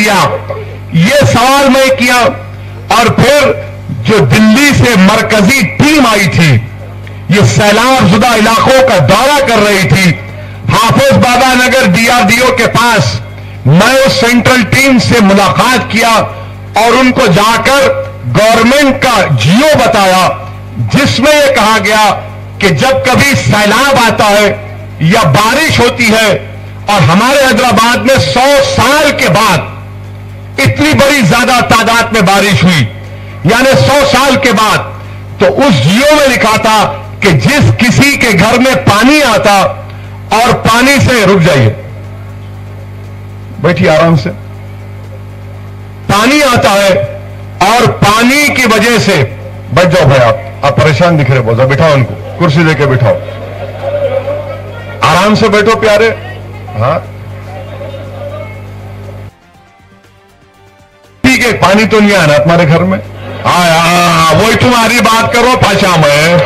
दिया, ये सवाल मैं किया। और फिर जो दिल्ली से मरकजी टीम आई थी, ये सैलाब शुदा इलाकों का दौरा कर रही थी, हाफिज बाबा नगर डीआरडीओ के पास मैं उस सेंट्रल टीम से मुलाकात किया और उनको जाकर गवर्नमेंट का जियो बताया, जिसमें यह कहा गया कि जब कभी सैलाब आता है या बारिश होती है, और हमारे हैदराबाद में 100 साल के बाद इतनी बड़ी ज्यादा तादाद में बारिश हुई, यानी 100 साल के बाद, तो उस जियो में लिखा था कि जिस किसी के घर में पानी आता और पानी से, रुक जाइए बैठिए आराम से, पानी आता है और पानी की वजह से, बैठ जाओ भाई, आप परेशान दिख रहे, बहुत बिठाओ उनको, कुर्सी देके बिठाओ, आराम से बैठो प्यारे। हाँ ठीक है, पानी तो नहीं आना तुम्हारे घर में? हाँ, वही तुम्हारी बात करो भाषा में,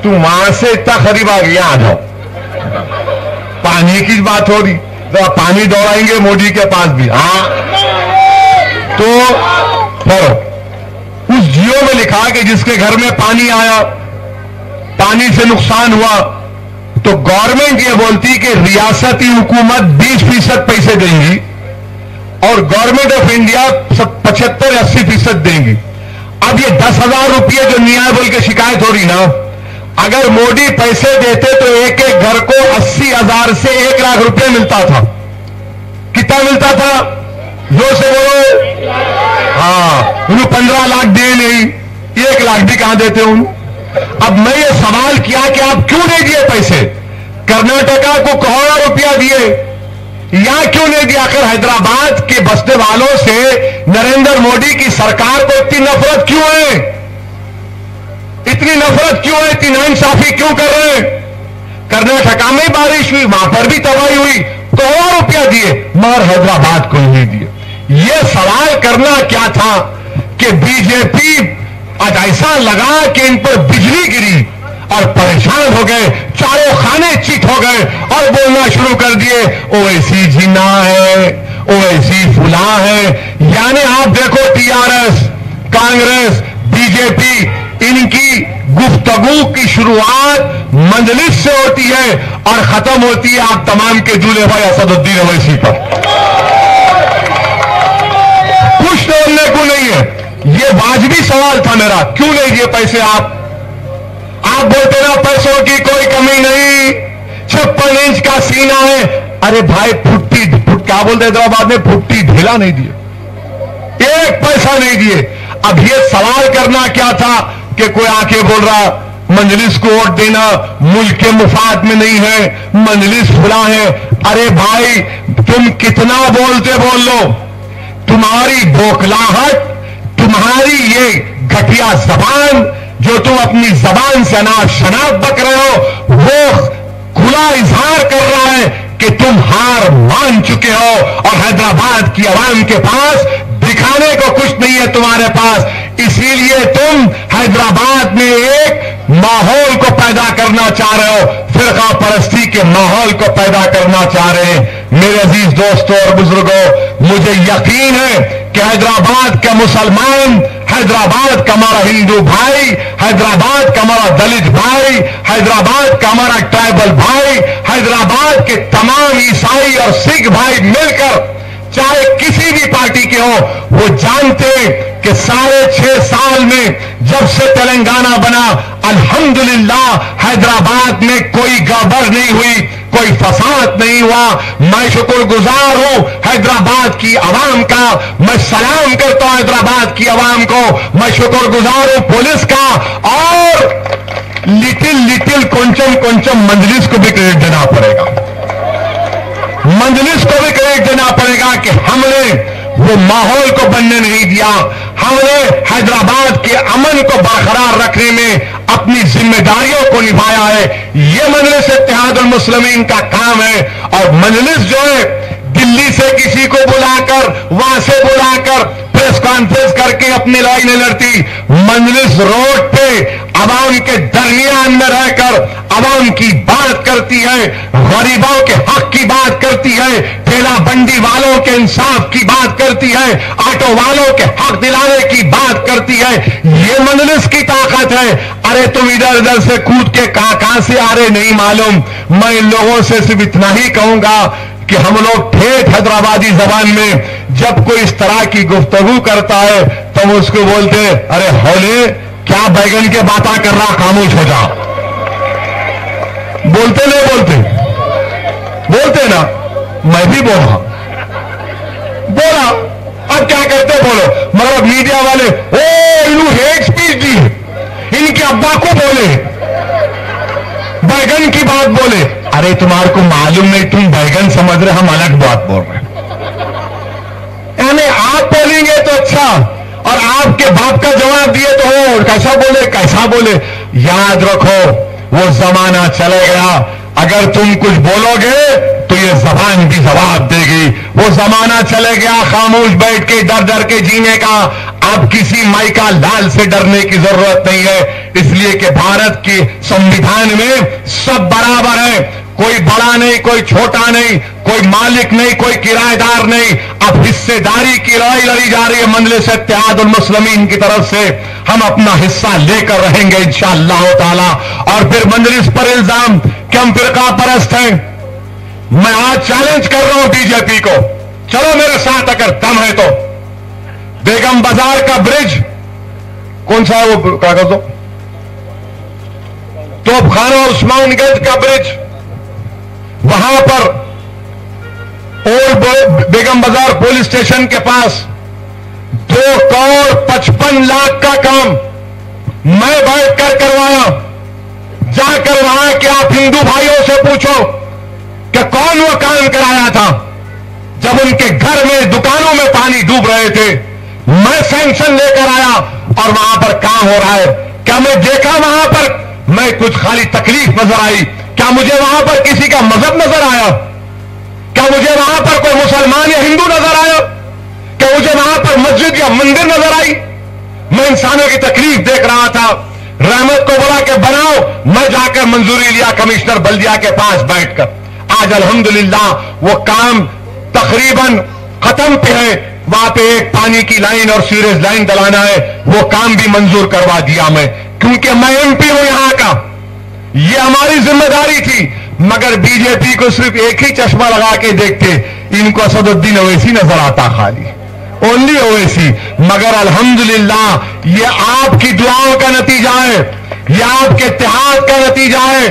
तुम वहां से इतना करीब आ गया, आ जाओ, पानी की बात हो रही, तो पानी दौड़ाएंगे मोदी के पास भी। हाँ तो पढ़ो, उस जियो में लिखा कि जिसके घर में पानी आया, पानी से नुकसान हुआ, तो गवर्नमेंट ये बोलती कि रियासती हुकूमत 20% पैसे देंगी और गवर्नमेंट ऑफ इंडिया 75-80% देंगी। अब ये 10,000 रुपये जो न्याय बोल के शिकायत हो रही ना, अगर मोदी पैसे देते तो एक एक घर को 80,000 से 1 लाख रुपए मिलता था। कितना मिलता था? जोर से बोलो। हाँ, उन्हें 15 लाख दे नहीं, 1 लाख भी कहां देते उन। अब मैं ये सवाल किया कि आप क्यों नहीं दिए पैसे? कर्नाटका को करोड़ों रुपया दिए, या क्यों नहीं दिया? आखिर हैदराबाद के बसने वालों से नरेंद्र मोदी की सरकार को इतनी नफरत क्यों है? इतनी नफरत क्यों है? इतनी नाइंसाफी क्यों कर रहे हैं? कर्नाटका में बारिश हुई, वहां पर भी तबाही हुई, करोड़ों रुपया दिए, मगर हैदराबाद को नहीं दिए। यह सवाल करना क्या था कि बीजेपी आज ऐसा लगा कि इन पर बिजली गिरी और परेशान हो गए, चारों खाने चित हो गए और बोलना शुरू कर दिए ओवैसी जिन्ना है, ओवैसी फुला है। यानी आप देखो टीआरएस, कांग्रेस, बीजेपी, इनकी गुफ्तगू की शुरुआत मंजलिस से होती है और खत्म होती है आप तमाम के दूल्हे भाई असदुद्दीन ओवैसी पर। कुछ बोलने को नहीं है। ये वाजिबी सवाल था मेरा, क्यों नहीं दिए पैसे आप बोलते ना पैसों की कोई कमी नहीं, 56 इंच का सीना है। अरे भाई क्या बोलते हैदराबाद में, फुट्टी ढेला नहीं दिए, 1 पैसा नहीं दिए। अब ये सवाल करना क्या था कि कोई आके बोल रहा मंजलिस को वोट देना मुल्क के मुफाद में नहीं है, मंजलिस फुला है। अरे भाई तुम कितना बोलते बोल लो, तुम्हारी बोखलाहट, तुम्हारी ये घटिया जबान जो तुम अपनी जबान से अनाप शनाप बक रहे हो, वो खुला इजहार कर रहा है कि तुम हार मान चुके हो और हैदराबाद की आवाम के पास दिखाने को कुछ नहीं है तुम्हारे पास। इसीलिए तुम हैदराबाद में एक माहौल को पैदा करना चाह रहे हो, फिरका परस्ती के माहौल को पैदा करना चाह रहे हैं। मेरे अजीज दोस्तों और बुजुर्गों, मुझे यकीन है कि हैदराबाद का मुसलमान, हैदराबाद का हमारा हिंदू भाई, हैदराबाद का हमारा दलित भाई, हैदराबाद का हमारा ट्राइबल भाई, हैदराबाद के तमाम ईसाई और सिख भाई मिलकर चाहे किसी भी पार्टी के हो, वो जानते कि 6.5 साल में जब से तेलंगाना बना, अल्हम्दुलिल्लाह हैदराबाद में कोई गड़बड़ नहीं हुई, कोई फसाद नहीं हुआ। मैं शुक्रगुजार हूं हैदराबाद की आवाम का, मैं सलाम करता हूं हैदराबाद की आवाम को, मैं शुक्रगुजार हूं पुलिस का, और लिटिल కొంచెం मंजलिस को भी क्रेडिट देना पड़ेगा, मंजलिस को भी क्रेडिट देना पड़ेगा कि हमने वो माहौल को बनने नहीं दिया, हमने हैदराबाद के अमन को बरकरार रखने में अपनी जिम्मेदारियों को निभाया है। ये मजलिस इत्तेहादुल मुस्लिमीन का काम है। और मजलिस जो है दिल्ली से किसी को बुलाकर, वहां से बुलाकर प्रेस कॉन्फ्रेंस करके अपनी लड़ाई नहीं लड़ती, मजलिस रोड पे अवाम के दरमियान में रहकर अवाम की बात करती है, गरीबों के हक की बात करती है, ठेला बंडी वालों के इंसाफ की बात करती है, ऑटो वालों के हक दिलाने की बात करती है। ये मजलिस की ताकत है। अरे तुम इधर उधर से कूद के कहां से आ रहे नहीं मालूम। मैं इन लोगों से सिर्फ इतना ही कहूंगा कि हम लोग ठेठ हैदराबादी जबान में जब कोई इस तरह की गुफ्तगू करता है तो हम उसको बोलते हैं, अरे हौले क्या बैगन के बातें कर रहा, खामोश हो जा। बोलते नहीं बोलते? बोलते ना। मैं भी बोला अब क्या करते बोलो। मगर मीडिया वाले ओ इन्हों हेट स्पीच दी, इनके अब्बा को बोले, बैगन की बात बोले। अरे तुम्हारे को मालूम नहीं, तुम बैगन समझ रहे, हम अलग बात बोल रहे हैं। यानी आप बोलेंगे तो अच्छा, और आपके बाप का जवाब दिए तो हो कैसा बोले। याद रखो वो जमाना चले गया, अगर तुम कुछ बोलोगे तो ये जबान भी जवाब देगी। वो जमाना चले गया खामोश बैठ के डर डर के जीने का। अब किसी माइका लाल से डरने की जरूरत नहीं है, इसलिए कि भारत के संविधान में सब बराबर है, कोई बड़ा नहीं, कोई छोटा नहीं, कोई मालिक नहीं, कोई किराएदार नहीं। अब हिस्सेदारी की लड़ाई लड़ी जा रही है मजलिस इत्तेहादुल मुस्लिमीन की तरफ से। हम अपना हिस्सा लेकर रहेंगे इंशाअल्लाह ताला। और फिर मजलिस पर इल्जाम कि हम फिरका परस्त हैं। मैं आज चैलेंज कर रहा हूं बीजेपी को, चलो मेरे साथ अगर दम है तो बेगम बाजार का ब्रिज, कौन सा है वो कागज दो, तोपखाना उस्मानगंज का ब्रिज, वहां पर ओल्ड बेगम बाजार पुलिस स्टेशन के पास 2,55,00,000 का काम मैं बैठकर करवाया। जाकर वहां के आप हिंदू भाइयों से पूछो कि कौन वो काम कराया था जब उनके घर में दुकानों में पानी डूब रहे थे। मैं सैंक्शन लेकर आया और वहां पर काम हो रहा है। क्या मैं देखा वहां पर, मैं कुछ खाली तकलीफ नजर आई? क्या मुझे वहां पर किसी का मजहब नजर आया? क्या मुझे वहां पर कोई मुसलमान या हिंदू नजर आया? क्या मुझे वहां पर मस्जिद या मंदिर नजर आई? मैं इंसानों की तकलीफ देख रहा था। रहमत को बोला कि बनाओ, मैं जाकर मंजूरी लिया कमिश्नर बल्दिया के पास बैठकर। आज अल्हम्दुलिल्लाह वो काम तकरीबन खत्म पे है। वहां पे एक पानी की लाइन और सीवरेज लाइन डलाना है, वो काम भी मंजूर करवा दिया मैं, क्योंकि मैं एमपी हूं यहां का, ये हमारी जिम्मेदारी थी। मगर बीजेपी को सिर्फ एक ही चश्मा लगा के देखते, इनको असदुद्दीन ओवैसी नजर आता, खाली ओनली ओवैसी। मगर अल्हम्दुलिल्लाह ये आपकी दुआओं का नतीजा है, ये आपके इत्तेहाद का नतीजा है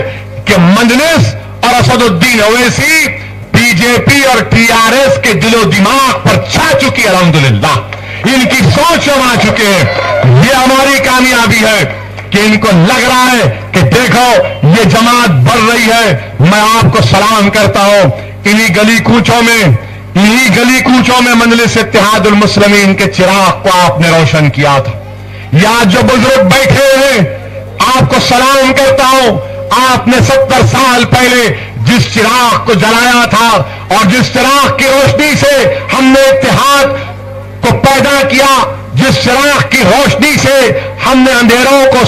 कि मजलिस और असदुद्दीन ओवैसी बीजेपी और टीआरएस के दिलो दिमाग पर छा चुकी है। अल्हम्दुलिल्लाह इनकी सोच में आ चुके हैं। ये हमारी कामयाबी है कि इनको लग रहा है कि देखो ये जमात बढ़ रही है। मैं आपको सलाम करता हूं। इन्हीं गली कूचों में मजलिस इत्तेहादुल मुस्लिमीन के चिराग को आपने रोशन किया था। यहां जो बुजुर्ग बैठे हैं आपको सलाम करता हूं। आपने 70 साल पहले जिस चिराग को जलाया था और जिस चिराग की रोशनी से हमने इत्तेहाद को पैदा किया, जिस चिराग की रोशनी से हमने अंधेरों को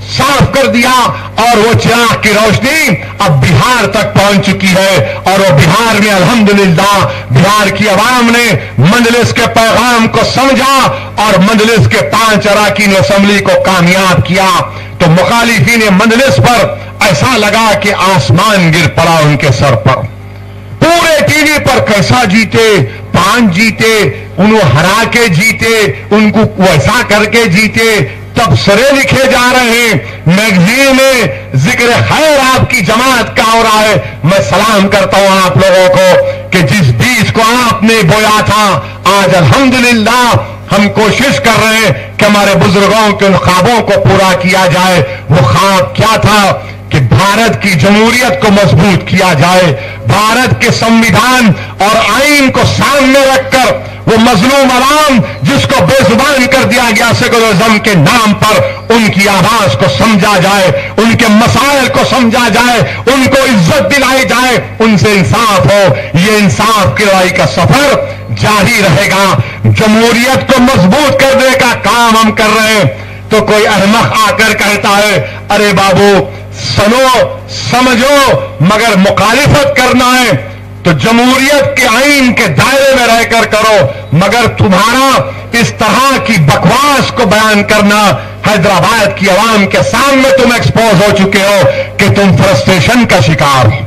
साफ कर दिया, और वो चिराग की रोशनी अब बिहार तक पहुंच चुकी है। और वो बिहार में अल्हम्दुलिल्लाह बिहार की आवाम ने मजलिस के पैगाम को समझा और मजलिस के 5 अरकान असेंबली को कामयाब किया। तो मुखालिफीन मजलिस पर ऐसा लगा कि आसमान गिर पड़ा उनके सर पर। पूरे टीवी पर कैसा जीते, 5 जीते, उन्हें हरा के जीते, उनको वैसा करके जीते, तबसरे लिखे जा रहे हैं, मैगजीन में जिक्र खैर आपकी जमात का हो रहा है। मैं सलाम करता हूं आप लोगों को कि जिस बीज को आपने बोया था, आज अल्हम्दुलिल्लाह हम कोशिश कर रहे हैं कि हमारे बुजुर्गों के उन ख्वाबों को पूरा किया जाए। वो ख्वाब क्या था कि भारत की जमहूरियत को मजबूत किया जाए, भारत के संविधान और आईन को सामने रखकर वो मजलूम अवाम जिसको बेजुबान कर दिया गया सेकुलरिज्म के नाम पर, उनकी आवाज को समझा जाए, उनके मसाइल को समझा जाए, उनको इज्जत दिलाई जाए, उनसे इंसाफ हो। ये इंसाफ की लड़ाई का सफर जारी रहेगा। जमहूरियत को मजबूत करने का काम हम कर रहे हैं। तो कोई अहमक आकर कहता है अरे बाबू सुनो समझो मगर मुखालिफत करना है तो जमहूरियत के आईन के दायरे में रहकर करो, मगर तुम्हारा इस तरह की बकवास को बयान करना, हैदराबाद की आवाम के सामने तुम एक्सपोज हो चुके हो कि तुम फ्रस्ट्रेशन का शिकार हो,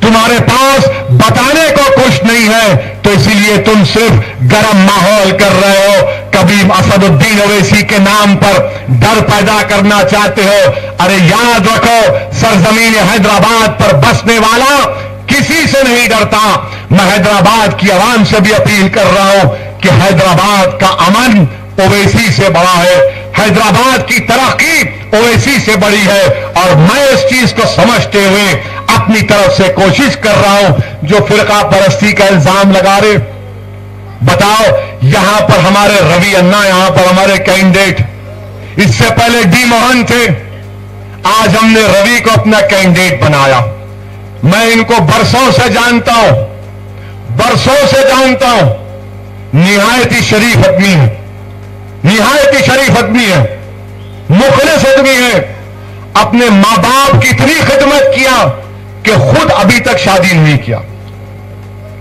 तुम्हारे पास बताने को कुछ नहीं है, तो इसीलिए तुम सिर्फ गर्म माहौल कर रहे हो। कभी असदुद्दीन ओवैसी के नाम पर डर पैदा करना चाहते हो। अरे याद रखो, सरजमीन हैदराबाद पर बसने वाला किसी से नहीं डरता। मैं हैदराबाद की आवाम से भी अपील कर रहा हूं कि हैदराबाद का अमन ओवैसी से बड़ा है, हैदराबाद की तरक्की ओवैसी से बड़ी है। और मैं इस चीज को समझते हुए अपनी तरफ से कोशिश कर रहा हूं। जो फिरका परस्ती का इल्जाम लगा रहे, बताओ यहां पर हमारे रवि अन्ना, यहां पर हमारे कैंडिडेट, इससे पहले डी मोहन थे, आज हमने रवि को अपना कैंडिडेट बनाया। मैं इनको बरसों से जानता हूं, बरसों से जानता हूं। निहायत ही शरीफ आदमी है, निहायत ही शरीफ आदमी है, मुखलिस आदमी है। अपने मां बाप की इतनी खिदमत किया कि खुद अभी तक शादी नहीं किया।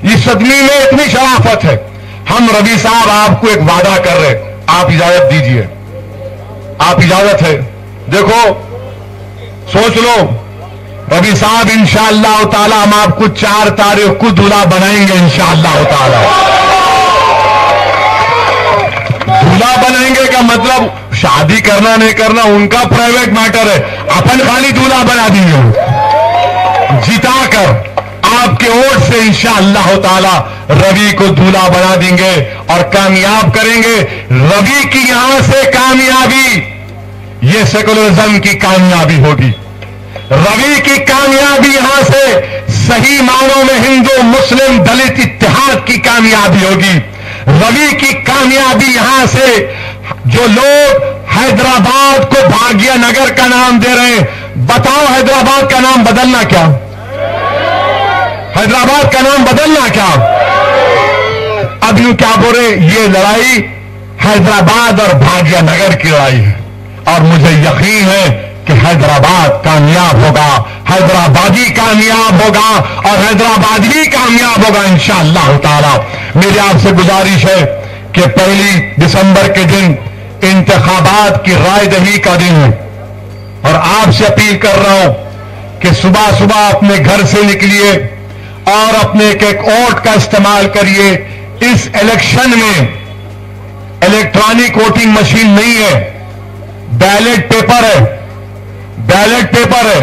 इस आदमी में इतनी शराफत है। हम रवि साहब आपको एक वादा कर रहे, आप इजाजत दीजिए, आप इजाजत है, देखो सोच लो रवि साहब, इंशाअल्लाह ताला हम आपको 4 तारीख को दूल्हा बनाएंगे, इंशाअल्लाह ताला। दूल्हा बनाएंगे का मतलब शादी करना नहीं करना उनका प्राइवेट मैटर है, अपन खाली दूल्हा बना देंगे, जिताकर आपके वोट से इंशाअल्लाह ताला रवि को दूल्हा बना देंगे और कामयाब करेंगे। रवि की यहां से कामयाबी, ये सेकुलरिज्म की कामयाबी होगी। रवि की कामयाबी यहां से सही मानों में हिंदू मुस्लिम दलित इत्तेहाद की कामयाबी होगी। रवि की कामयाबी यहां से जो लोग हैदराबाद को भाग्य नगर का नाम दे रहे हैं, बताओ हैदराबाद का नाम बदलना क्या, हैदराबाद का नाम बदलना क्या? अब यूं क्या बोल रहे, ये लड़ाई हैदराबाद और भाग्य नगर की लड़ाई है और मुझे यकीन है कि हैदराबाद कामयाब होगा, हैदराबादी कामयाब होगा और हैदराबाद ही कामयाब होगा इंशाअल्लाह ताला। मेरी आपसे गुजारिश है कि 1 दिसंबर के दिन इंतखाबात की राय दही का दिन है और आपसे अपील कर रहा हूं कि सुबह सुबह अपने घर से निकलिए और अपने एक वोट का इस्तेमाल करिए। इस इलेक्शन में इलेक्ट्रॉनिक वोटिंग मशीन नहीं है, बैलेट पेपर है, बैलेट पेपर है।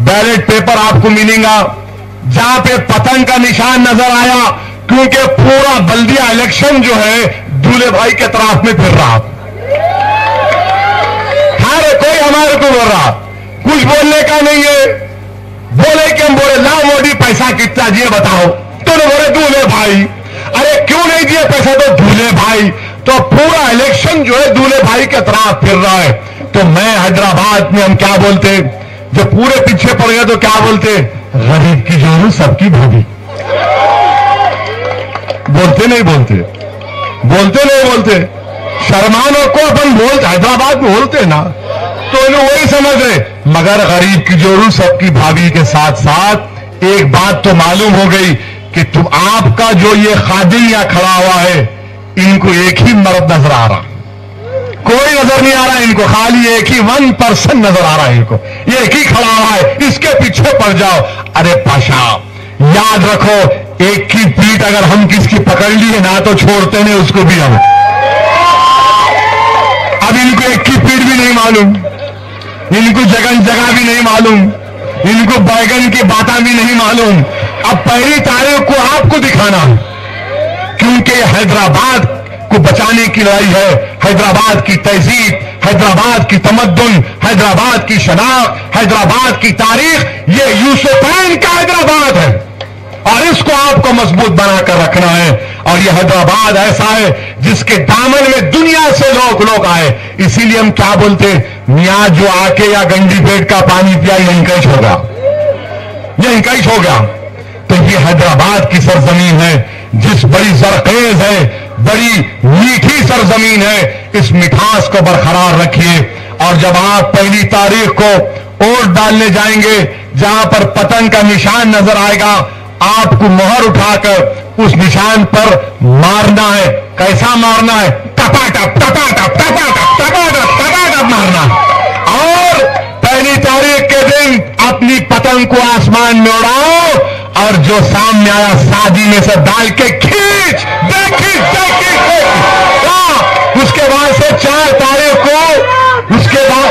बैलेट पेपर आपको मिलेगा जहां पे पतंग का निशान नजर आया, क्योंकि पूरा बल्दिया इलेक्शन जो है दूल्हे भाई के तरफ में फिर रहा। हर कोई हमारे को बोल रहा, कुछ बोलने का नहीं है। बोले कि हम बोले ला मोदी पैसा कितना दिए बताओ, तो बोले दूल्हे भाई। अरे क्यों नहीं दिए पैसा, तो दूल्हे भाई। तो पूरा इलेक्शन जो है दूल्हे भाई के तरफ फिर रहा है। तो मैं हैदराबाद में हम क्या बोलते, जब पूरे पीछे पड़ गए तो क्या बोलते, गरीब की जोरू सबकी भाभी। बोलते नहीं बोलते, बोलते नहीं बोलते, शर्मानों को अपन बोलते, हैदराबाद में बोलते ना, तो इन्हें वही समझ रहे। मगर गरीब की जोरू सबकी भाभी के साथ साथ एक बात तो मालूम हो गई कि तुम आपका जो ये खादिम या खड़ा हुआ है, इनको एक ही मर्द नजर आ रहा, कोई नजर नहीं आ रहा इनको, खाली एक ही 1% नजर आ रहा है इनको, एक ही खड़ा हुआ है, इसके पीछे पड़ जाओ। अरे पाशा याद रखो, एक की पीठ अगर हम किसकी पकड़ लिए ना तो छोड़ते नहीं उसको भी हम। अब इनको एक की पीठ भी नहीं मालूम, इनको जगह जगह भी नहीं मालूम, इनको बैगन की बातें भी नहीं मालूम। अब 1 तारीख को आपको दिखाना, क्योंकि हैदराबाद को बचाने की लड़ाई है। हैदराबाद की तहजीब, हैदराबाद की तमद्दुन, हैदराबाद की शनाख्त, हैदराबाद की तारीख, ये यूसुफैन का हैदराबाद है और इसको आपको मजबूत बनाकर रखना है। और ये हैदराबाद ऐसा है जिसके दामन में दुनिया से लोग आए। इसीलिए हम क्या बोलते, मियां जो आके या गंदी पेट का पानी पिया, ये इंकैश होगा, ये इंकैश हो गया। तो ये हैदराबाद की सरजमीन है जिस बड़ी जरखेज है, बड़ी मीठी सरजमीन है, इस मिठास को बरकरार रखिए। और जब आप 1 तारीख को वोट डालने जाएंगे, जहां पर पतंग का निशान नजर आएगा, आपको मोहर उठाकर उस निशान पर मारना है। कैसा मारना है? टपाटप टपाटप टपाटप टपाटप टपाटप मारना। और 1 तारीख के दिन अपनी पतंग को आसमान में उड़ाओ, और जो सामने आया शादी में से डाल के खींच उसके बाद से 4 तारीख को, उसके बाद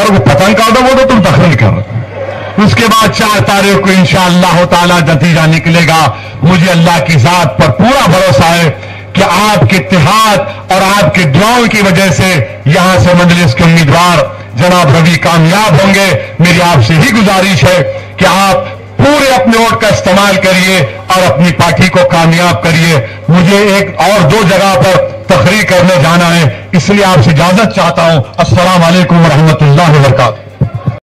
को पतंग का ऑर्डर बोलो, तुम दखल कर रहे। उसके बाद 4 तारीख को इंशाअल्लाह ताला नतीजा निकलेगा। मुझे अल्लाह की जात पर पूरा भरोसा है कि आपके इत्तेहाद और आपके दुआओं की वजह से यहां से मजलिस के उम्मीदवार जनाब रवि कामयाब होंगे। मेरी आपसे ही गुजारिश है कि आप पूरे अपने वोट का इस्तेमाल करिए और अपनी पार्टी को कामयाब करिए। मुझे एक और 2 जगह पर तकरीर करने जाना है, इसलिए आपसे इजाजत चाहता हूं। अस्सलाम वालेकुम व रहमतुल्लाहि व बरकातहू।